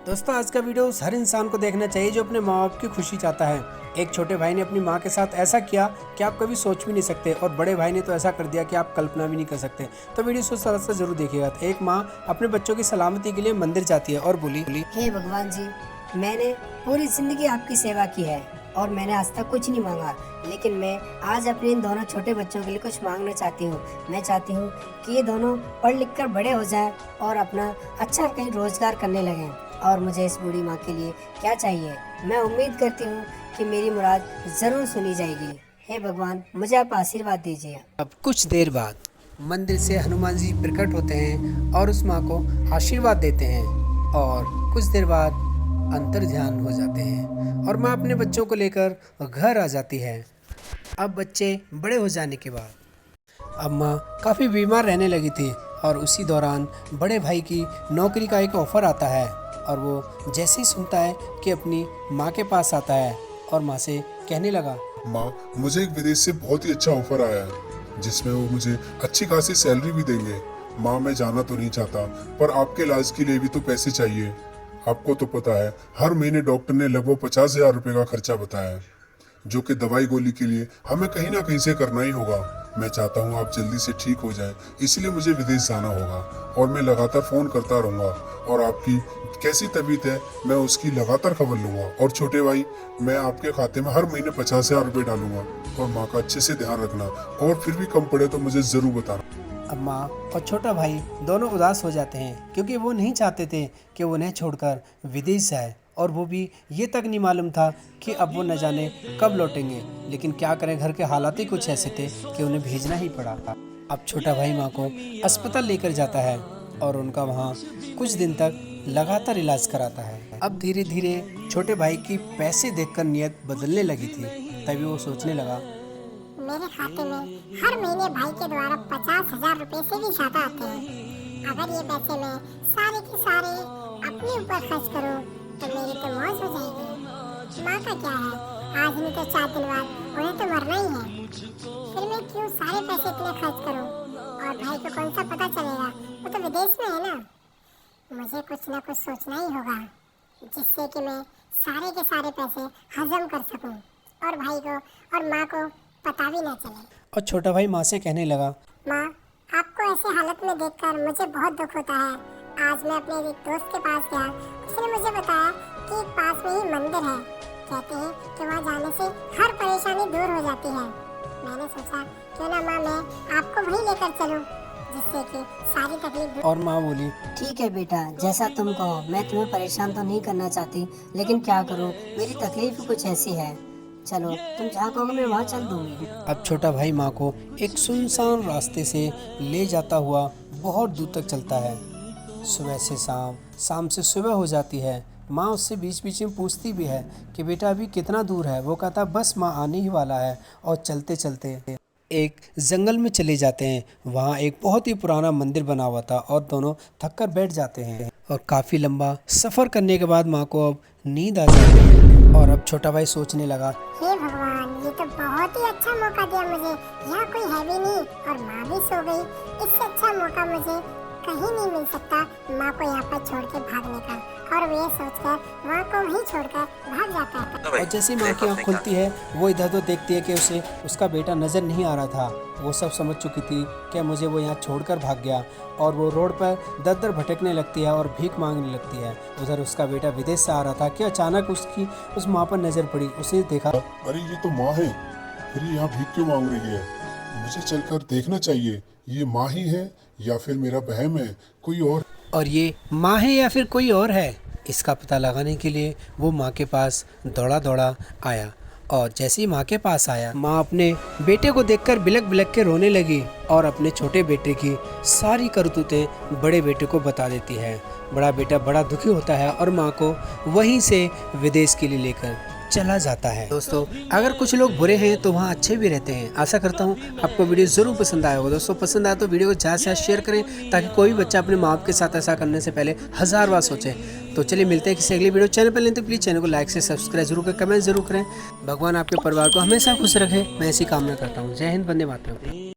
दोस्तों आज का वीडियो उस हर इंसान को देखना चाहिए जो अपने माँ बाप की खुशी चाहता है। एक छोटे भाई ने अपनी माँ के साथ ऐसा किया कि आप कभी सोच भी नहीं सकते, और बड़े भाई ने तो ऐसा कर दिया कि आप कल्पना भी नहीं कर सकते। तो वीडियो को सरल से जरूर देखिएगा। तो एक माँ अपने बच्चों की सलामती के लिए मंदिर जाती है और बोली, हे भगवान जी, मैंने पूरी जिंदगी आपकी सेवा की है और मैंने आज तक कुछ नहीं मांगा, लेकिन मैं आज अपने इन दोनों छोटे बच्चों के लिए कुछ मांगना चाहती हूँ। मैं चाहती हूँ कि ये दोनों पढ़ लिख कर बड़े हो जाएं और अपना अच्छा कहीं रोजगार करने लगें। और मुझे इस बूढ़ी माँ के लिए क्या चाहिए, मैं उम्मीद करती हूँ कि मेरी मुराद जरूर सुनी जाएगी। हे भगवान, मुझे आप आशीर्वाद दीजिए। अब कुछ देर बाद मंदिर से हनुमान जी प्रकट होते हैं और उस माँ को आशीर्वाद देते हैं, और कुछ देर बाद अंतर ध्यान हो जाते हैं और माँ अपने बच्चों को लेकर घर आ जाती है। अब बच्चे बड़े हो जाने के बाद अब माँ काफ़ी बीमार रहने लगी थी, और उसी दौरान बड़े भाई की नौकरी का एक ऑफ़र आता है, और वो जैसे ही सुनता है कि अपनी माँ के पास आता है और माँ से कहने लगा, माँ, मुझे एक विदेश से बहुत ही अच्छा ऑफर आया है जिसमें वो मुझे अच्छी खासी सैलरी भी देंगे। माँ, मैं जाना तो नहीं चाहता, पर आपके इलाज के लिए भी तो पैसे चाहिए। आपको तो पता है हर महीने डॉक्टर ने लगभग 50,000 रुपए का खर्चा बताया है, जो कि दवाई गोली के लिए हमें कहीं ना कहीं से करना ही होगा। मैं चाहता हूँ आप जल्दी से ठीक हो जाएं, इसलिए मुझे विदेश जाना होगा और मैं लगातार फ़ोन करता रहूँगा, और आपकी कैसी तबीयत है मैं उसकी लगातार खबर लूँगा। और छोटे भाई, मैं आपके खाते में हर महीने 50,000 रुपये डालूंगा, और माँ का अच्छे से ध्यान रखना, और फिर भी कम पड़े तो मुझे ज़रूर बताना। अब माँ और छोटा भाई दोनों उदास हो जाते हैं, क्योंकि वो नहीं चाहते थे कि वो उन्हें छोड़कर विदेश जाए, और वो भी ये तक नहीं मालूम था कि अब वो न जाने कब लौटेंगे। लेकिन क्या करें, घर के हालात ही कुछ ऐसे थे कि उन्हें भेजना ही पड़ा। अब छोटा भाई माँ को अस्पताल लेकर जाता है और उनका वहाँ कुछ दिन तक लगातार इलाज कराता है। अब धीरे धीरे छोटे भाई की पैसे देखकर नीयत बदलने लगी थी। तभी वो सोचने लगा, मेरे खाते में हर महीने भाई के द्वारा 50,000 रुपए से भी ज्यादा आते हैं। अगर ये पैसे मैं सारे के सारे अपने ऊपर खर्च करूं तो मेरी तो मौज हो जाएगी। माँ का क्या है, आज नहीं तो 4 दिन बाद उन्हें तो मरना ही है। फिर मैं क्यों सारे पैसे इतने खर्च करूं, और भाई को कौन सा पता चलेगा, वो तो विदेश में है ना। मुझे कुछ ना कुछ सोचना ही होगा जिससे कि मैं सारे के सारे पैसे हजम कर सकूं और भाई को और माँ को पता भी ना चले। और छोटा भाई माँ से कहने लगा, माँ, आपको ऐसे हालत में देखकर मुझे बहुत दुख होता है। आज मैं अपने एक दोस्त के पास गया, उसने मुझे बताया कि पास में ही मंदिर है। कहते हैं कि वहाँ जाने से हर परेशानी दूर हो जाती है। मैंने सोचा क्यों ना माँ मैं आपको वहीं लेकर चलूं, जिससे कि सारी तकलीफ दूर। और माँ बोली, ठीक है बेटा, जैसा तुम कहो। मैं तुम्हें परेशान तो नहीं करना चाहती, लेकिन क्या करूँ, मेरी तकलीफ ही कुछ ऐसी है। चलो, तुम जहाँ कहोगे मैं वहाँ चल दूंगी। अब छोटा भाई माँ को एक सुनसान रास्ते से ले जाता हुआ बहुत दूर तक चलता है। सुबह से शाम, शाम से सुबह हो जाती है। माँ उससे बीच बीच में पूछती भी है कि बेटा अभी कितना दूर है। वो कहता बस माँ आने ही वाला है। और चलते चलते एक जंगल में चले जाते हैं। वहाँ एक बहुत ही पुराना मंदिर बना हुआ था, और दोनों थक कर बैठ जाते हैं। और काफ़ी लंबा सफ़र करने के बाद माँ को अब नींद आ जाती है, और अब छोटा भाई सोचने लगा, हे भगवान, ये तो बहुत ही अच्छा मौका दिया मुझे। यहाँ कोई है भी नहीं और माँ भी सो गई। इससे अच्छा मौका मुझे कहीं नहीं मिल सकता माँ को यहाँ पर छोड़ के भागने का। और वो ये सोचकर माँ को वहीं छोड़कर भाग जाता है। और जैसे माँ की आँख खुलती है, वो इधर उधर देखती है कि उसे उसका बेटा नज़र नहीं आ रहा था। वो सब समझ चुकी थी कि मुझे वो यहाँ छोड़कर भाग गया, और वो रोड पर दर दर भटकने लगती है और भीख मांगने लगती है। उधर उसका बेटा विदेश से आ रहा था कि अचानक उसकी उस माँ पर नज़र पड़ी। उसने देखा, अरे ये तो माँ है, फिर ये यहाँ भीख क्यों मांग रही है? मुझे चलकर देखना चाहिए, ये माँ ही है या फिर मेरा बहन है, कोई और ये माँ है या फिर कोई और है। इसका पता लगाने के लिए वो माँ के पास दौड़ा दौड़ा आया, और जैसे ही माँ के पास आया, माँ अपने बेटे को देखकर बिलक बिलक के रोने लगी, और अपने छोटे बेटे की सारी करतूतें बड़े बेटे को बता देती है। बड़ा बेटा बड़ा दुखी होता है और माँ को वहीं से विदेश के लिए लेकर चला जाता है। दोस्तों, अगर कुछ लोग बुरे हैं तो वहाँ अच्छे भी रहते हैं। आशा करता हूँ आपको वीडियो ज़रूर पसंद आया होगा। दोस्तों, पसंद आया तो वीडियो को ज़्यादा से ज़्यादा शेयर करें, ताकि कोई भी बच्चा अपने माँ बाप के साथ ऐसा करने से पहले 1000 बार सोचे। तो चलिए मिलते हैं किसी अगली वीडियो। चैनल पर नहीं तो प्लीज़ चैनल को लाइक से सब्सक्राइब जरूर करें, कमेंट जरूर करें। भगवान आपके परिवार को हमेशा खुश रखे, मैं ऐसी कामना करता हूँ। जय हिंद, वंदे मातरम।